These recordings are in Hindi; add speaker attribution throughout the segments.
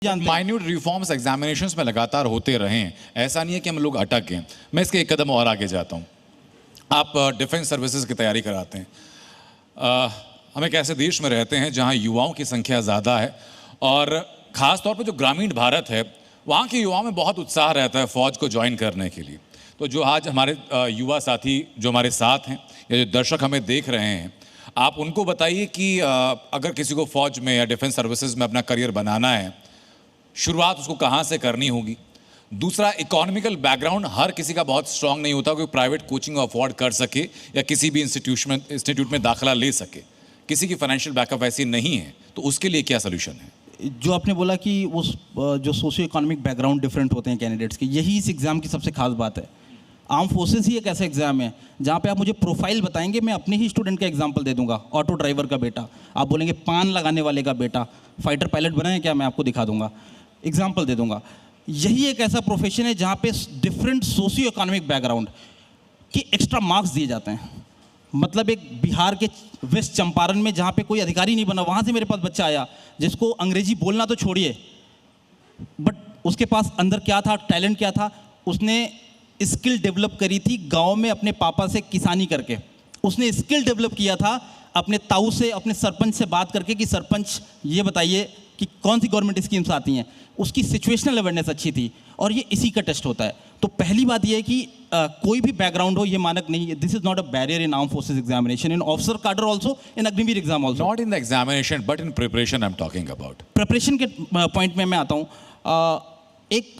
Speaker 1: माइन्यूट रिफॉर्म्स एग्जामिनेशंस में लगातार होते रहें, ऐसा नहीं है कि हम लोग अटक गए। मैं इसके एक कदम और आगे जाता हूँ। आप डिफेंस सर्विसेज की तैयारी कराते हैं। हम एक ऐसे देश में रहते हैं जहाँ युवाओं की संख्या ज़्यादा है और ख़ास तौर पर जो ग्रामीण भारत है वहाँ के युवाओं में बहुत उत्साह रहता है फ़ौज को ज्वाइन करने के लिए। तो जो आज हमारे युवा साथी जो हमारे साथ हैं या जो दर्शक हमें देख रहे हैं, आप उनको बताइए कि अगर किसी को फ़ौज में या डिफेंस सर्विसेज में अपना करियर बनाना है, शुरुआत उसको कहाँ से करनी होगी। दूसरा, इकोनॉमिकल बैकग्राउंड हर किसी का बहुत स्ट्रांग नहीं होता कि प्राइवेट कोचिंग अफोर्ड कर सके या किसी भी इंस्टीट्यूट में दाखिला ले सके। किसी की फाइनेंशियल बैकअप ऐसी नहीं है, तो उसके लिए क्या सोल्यूशन है?
Speaker 2: जो आपने बोला कि वो जो सोशियो इकोनॉमिक बैकग्राउंड डिफरेंट होते हैं कैंडिडेट्स के, यही इस एग्ज़ाम की सबसे खास बात है। आर्म फोर्सेस ही एक ऐसा एग्जाम है जहाँ पे आप मुझे प्रोफाइल बताएंगे, मैं अपने ही स्टूडेंट का एग्जांपल दे दूंगा। ऑटो ड्राइवर का बेटा, आप बोलेंगे पान लगाने वाले का बेटा फाइटर पायलट बना है क्या, मैं आपको दिखा दूंगा, एग्जाम्पल दे दूंगा। यही एक ऐसा प्रोफेशन है जहाँ पे डिफरेंट सोशियो इकोनॉमिक बैकग्राउंड के एक्स्ट्रा मार्क्स दिए जाते हैं। मतलब एक बिहार के वेस्ट चंपारण में जहाँ पे कोई अधिकारी नहीं बना, वहाँ से मेरे पास बच्चा आया जिसको अंग्रेजी बोलना तो छोड़िए, बट उसके पास अंदर क्या था, टैलेंट क्या था, उसने स्किल डेवलप करी थी गांव में अपने पापा से किसानी करके। उसने स्किल डेवलप किया था अपने ताऊ से, अपने सरपंच से बात करके कि सरपंच ये बताइए कि कौन सी गवर्नमेंट स्कीम्स आती हैं। उसकी सिचुएशनल अवेयरनेस अच्छी थी और ये इसी का टेस्ट होता है। तो पहली बात ये है कि कोई भी बैकग्राउंड हो, ये मानक नहीं है। This is not a barrier in arm forces examination, in officer cadre also, in Agniveer exam also.
Speaker 1: Not in the examination but in preparation I am talking about.
Speaker 2: Preparation के पॉइंट में मैं आता हूँ। एक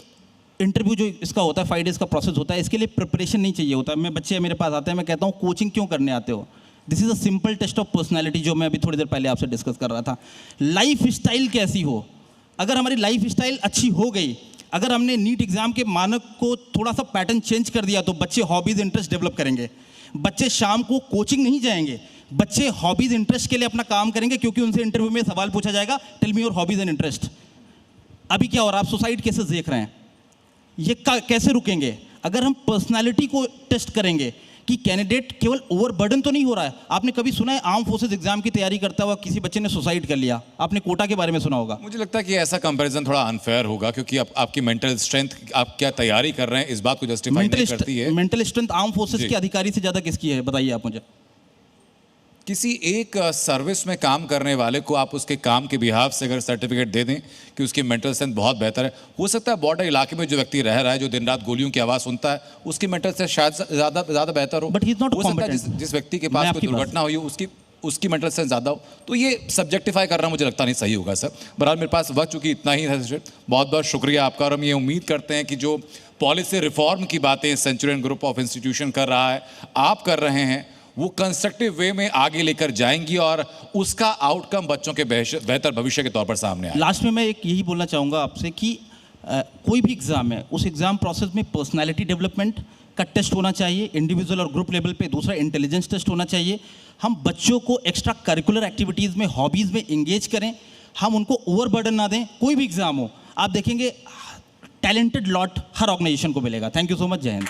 Speaker 2: इंटरव्यू जो इसका होता है 5 डेज़ का प्रोसेस होता है, इसके लिए प्रिपरेशन नहीं चाहिए होता है। मैं बच्चे मेरे पास आते हैं, मैं कहता हूँ कोचिंग क्यों करने आते हो। This is a simple test of personality, जो मैं अभी थोड़ी देर पहले आपसे डिस्कस कर रहा था। लाइफ स्टाइल कैसी हो, अगर हमारी लाइफ स्टाइल अच्छी हो गई, अगर हमने नीट एग्जाम के मानक को थोड़ा सा पैटर्न चेंज कर दिया, तो बच्चे हॉबीज़ इंटरेस्ट डेवलप करेंगे। बच्चे शाम को कोचिंग नहीं जाएंगे, बच्चे हॉबीज़ इंटरेस्ट के लिए अपना काम करेंगे, क्योंकि उनसे इंटरव्यू में सवाल पूछा जाएगा, tell me your hobbies and interest. अभी क्या हो रहा है, आप सुसाइड केसेस देख रहे हैं, ये कैसे रुकेंगे? अगर हम पर्सनालिटी को टेस्ट करेंगे कि कैंडिडेट केवल ओवरबर्डन तो नहीं हो रहा है। आपने कभी सुना है आर्म फोर्सेस एग्जाम की तैयारी करता हुआ किसी बच्चे ने सुसाइड कर लिया? आपने कोटा के बारे में सुना होगा।
Speaker 1: मुझे लगता है कि ऐसा कंपैरिजन थोड़ा अनफेयर होगा, क्योंकि आपकी मेंटल स्ट्रेंथ, आप क्या तैयारी कर रहे हैं, इस बात को जस्टिफाई नहीं करती है।
Speaker 2: मेंटल स्ट्रेंथ आर्म फोर्सेस के अधिकारी से ज़्यादा किसकी है, बताइए आप मुझे।
Speaker 1: किसी एक सर्विस में काम करने वाले को आप उसके काम के बिहाफ से अगर सर्टिफिकेट दे दें कि उसकी मेंटल स्ट्रेंथ बहुत बेहतर है, हो सकता है बॉर्डर इलाके में जो व्यक्ति रह रहा है, जो दिन रात गोलियों की आवाज़ सुनता है, उसकी मेंटल स्ट्रेंथ शायद ज़्यादा बेहतर हो।
Speaker 2: But he is not competent.
Speaker 1: जिस व्यक्ति के पास कोई दुर्घटना हुई हो उसकी मेंटल स्ट्रेंथ ज़्यादा हो, तो ये सब्जेक्टिफाई करना मुझे लगता नहीं सही होगा सर। बहरहाल मेरे पास वक्त चूँकि इतना ही है, बहुत बहुत शुक्रिया आपका। और हम ये उम्मीद करते हैं कि जो पॉलिसी रिफॉर्म की बातें सेंचुरियन ग्रुप ऑफ इंस्टीट्यूशन कर रहा है, आप कर रहे हैं, वो कंस्ट्रक्टिव वे में आगे लेकर जाएंगी और उसका आउटकम बच्चों के बेहतर भविष्य के तौर पर सामने आए।
Speaker 2: लास्ट में मैं एक यही बोलना चाहूँगा आपसे कि कोई भी एग्ज़ाम है, उस एग्ज़ाम प्रोसेस में पर्सनालिटी डेवलपमेंट का टेस्ट होना चाहिए, इंडिविजुअल और ग्रुप लेवल पे। दूसरा, इंटेलिजेंस टेस्ट होना चाहिए। हम बच्चों को एक्स्ट्रा करिकुलर एक्टिविटीज़ में, हॉबीज़ में इंगेज करें, हम उनको ओवरबर्डन ना दें। कोई भी एग्ज़ाम हो, आप देखेंगे टैलेंटेड लॉट हर ऑर्गेनाइजेशन को मिलेगा। Thank you so much. जय हिंद।